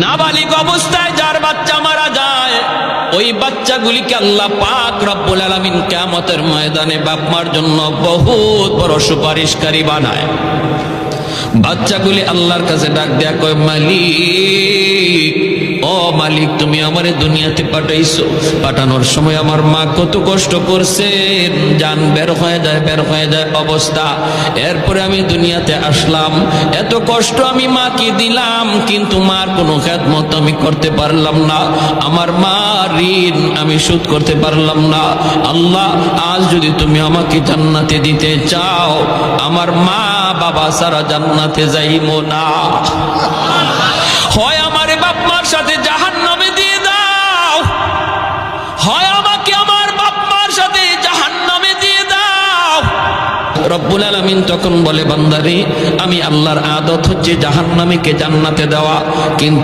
নাবালিগ অবস্থায় যার বাচ্চা মারা যায়, ওই বাচ্চাগুলিকে আল্লাহ পাক রব্বুল আলামিন কিয়ামতের ময়দানে বাপ মার জন্য বহুত বড় সুপারিশকারী বানায়। বাচ্চাগুলি আল্লাহর কাছে ডাক দেয়া কয়, মালিক, ও মালিক, তুমি আমারে দুনিয়াতে পাঠাইছো, পাঠানোর সময় আমার মা কত কষ্ট করছেন, জান বের হয়ে যায় অবস্থা। এরপরে আমি দুনিয়াতে আসলাম, এত কষ্ট আমি মাকে দিলাম, কিন্তু মার কোনো খেদমত আমি করতে পারলাম না, আমার মা ঋণ আমি শোধ করতে পারলাম না। আল্লাহ, আজ যদি তুমি আমাকে জান্নাতে দিতে চাও, আমার মা বাবা সারা জান্নাতে যাইবো না, হয় আমারে বাপ মার সাথে জাহান্নামে দিয়ে দাও, হয় আমাকে আমার বাপ মার সাথে জাহান্নামে দিয়ে দাও। রব্বুল আলামিন তখন বলে, বান্দারে, আমি আল্লাহর আদত হচ্ছে জাহান্নামীকে জান্নাতে দেওয়া, কিন্তু